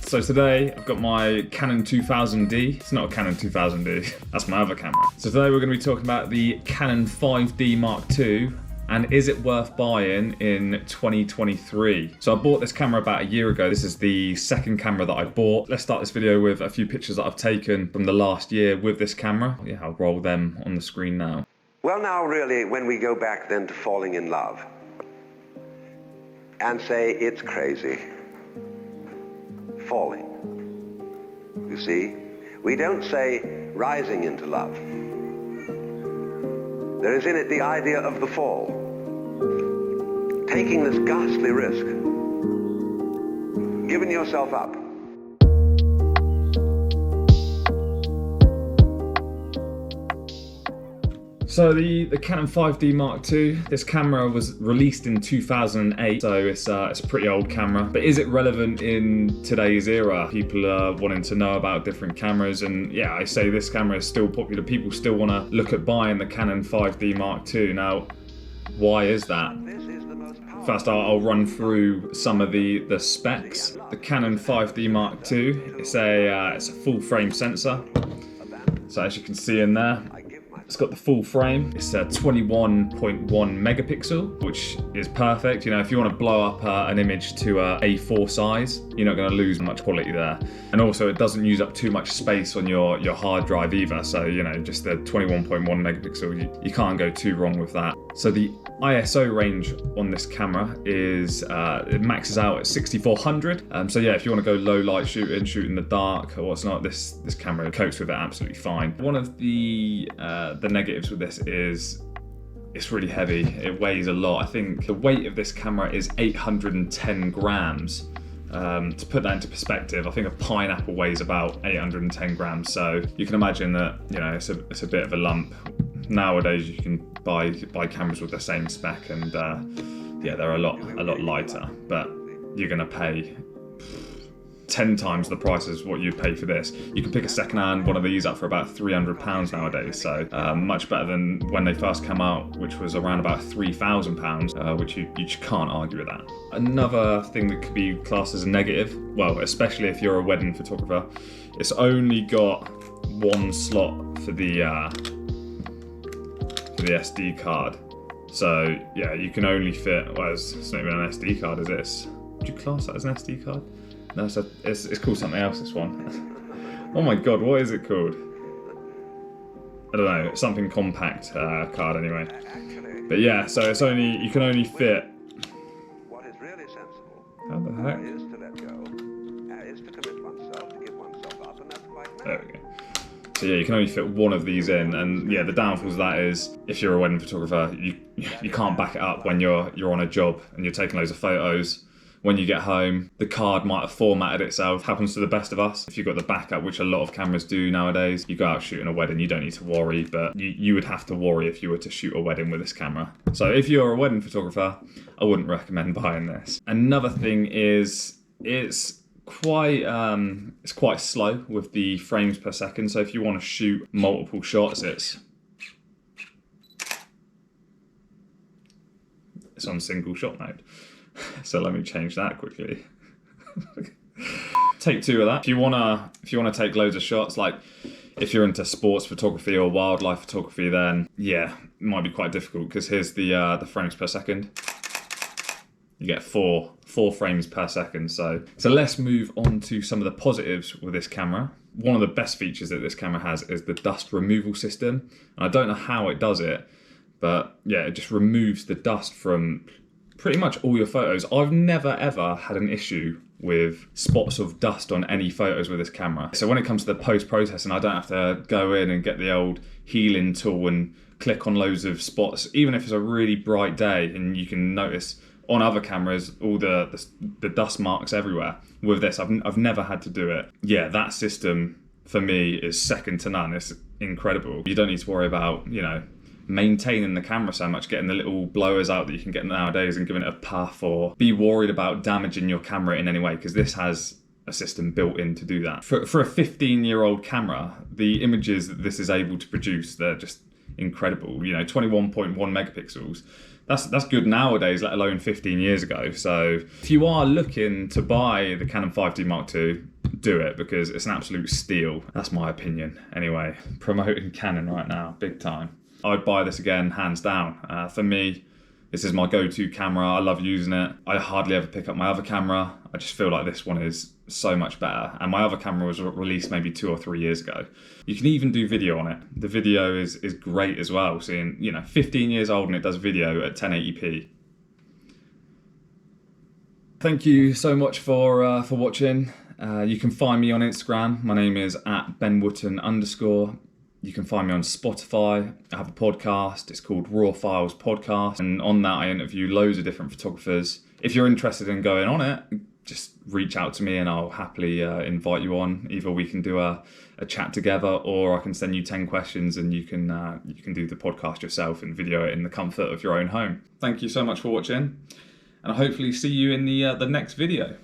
So today I've got my Canon 2000D. It's not a Canon 2000D, that's my other camera. So today we're going to be talking about the Canon 5D Mark II and is it worth buying in 2023? So I bought this camera about a year ago. This is the second camera that I bought. Let's start this video with a few pictures that I've taken from the last year with this camera. Yeah, I'll roll them on the screen now. Well, now really, when we go back then to falling in love and say it's crazy, falling. You see, we don't say rising into love. There is in it the idea of the fall, taking this ghastly risk, giving yourself up. So the Canon 5D Mark II, this camera was released in 2008, so it's a pretty old camera. But is it relevant in today's era? People are wanting to know about different cameras, and yeah, I say this camera is still popular. People still want to look at buying the Canon 5D Mark II. Now, why is that? First, I'll run through some of the specs. The Canon 5D Mark II, it's a full frame sensor. So as you can see in there, it's got the full frame. It's a 21.1 megapixel, which is perfect. You know, if you want to blow up an image to a A4 size, you're not going to lose much quality there. And also, it doesn't use up too much space on your hard drive either. So, you know, just the 21.1 megapixel, you can't go too wrong with that. So the ISO range on this camera is, it maxes out at 6400. So yeah, if you want to go low light shooting, shoot in the dark or what's not, this camera copes with it absolutely fine. One of the negatives with this is it's really heavy. It weighs a lot. I think the weight of this camera is 810 grams. To put that into perspective, I think a pineapple weighs about 810 grams. So you can imagine that, you know, it's a bit of a lump. Nowadays, you can buy cameras with the same spec, and yeah, they're a lot lighter. But you're gonna pay 10 times the price as what you'd pay for this. You can pick a second-hand one of these up for about £300 nowadays, so much better than when they first came out, which was around about £3,000, which you just can't argue with that. Another thing that could be classed as a negative, well, especially if you're a wedding photographer, it's only got one slot for the SD card. So yeah, you can only fit, well, it's not even an SD card, is this? Would you class that as an SD card? No, it's called something else, this one. Oh my god, what is it called? I don't know, something compact card anyway. But yeah, so you can only fit. What is really sensible? How the heck? Is to let go, is to commit oneself, to give oneself up, and that's quite right. There we go. So yeah, you can only fit one of these in, and yeah, the downfalls of that is if you're a wedding photographer, you can't back it up when you're on a job and you're taking loads of photos. When you get home, the card might have formatted itself. Happens to the best of us. If you've got the backup, which a lot of cameras do nowadays, you go out shooting a wedding, you don't need to worry, but you would have to worry if you were to shoot a wedding with this camera. So if you're a wedding photographer, I wouldn't recommend buying this. Another thing is it's quite slow with the frames per second. So if you want to shoot multiple shots, it's on single shot mode. So let me change that quickly. Take two of that. If you wanna take loads of shots, like if you're into sports photography or wildlife photography, then yeah, it might be quite difficult because here's the frames per second. You get four frames per second. So let's move on to some of the positives with this camera. One of the best features that this camera has is the dust removal system. And I don't know how it does it, but yeah, it just removes the dust from pretty much all your photos. I've never ever had an issue with spots of dust on any photos with this camera. So when it comes to the post-processing, I don't have to go in and get the old healing tool and click on loads of spots, even if it's a really bright day and you can notice on other cameras all the dust marks everywhere. With this, I've never had to do it. Yeah, that system for me is second to none. It's incredible. You don't need to worry about, you know, maintaining the camera so much, getting the little blowers out that you can get nowadays and giving it a puff, or be worried about damaging your camera in any way, because this has a system built in to do that. For a 15-year-old camera, the images that this is able to produce, they're just incredible. You know, 21.1 megapixels. That's good nowadays, let alone 15 years ago. So if you are looking to buy the Canon 5D Mark II, do it, because it's an absolute steal. That's my opinion. Anyway, promoting Canon right now, big time. I'd buy this again, hands down. For me, this is my go-to camera. I love using it. I hardly ever pick up my other camera. I just feel like this one is so much better. And my other camera was released maybe 2 or 3 years ago. You can even do video on it. The video is great as well. Seeing, 15 years old and it does video at 1080p. Thank you so much for watching. You can find me on Instagram. My name is @benwooten_. You can find me on Spotify. I have a podcast. It's called Raw Files Podcast. And on that, I interview loads of different photographers. If you're interested in going on it, just reach out to me and I'll happily invite you on. Either we can do a chat together, or I can send you 10 questions and you can do the podcast yourself and video it in the comfort of your own home. Thank you so much for watching, and I'll hopefully see you in the next video.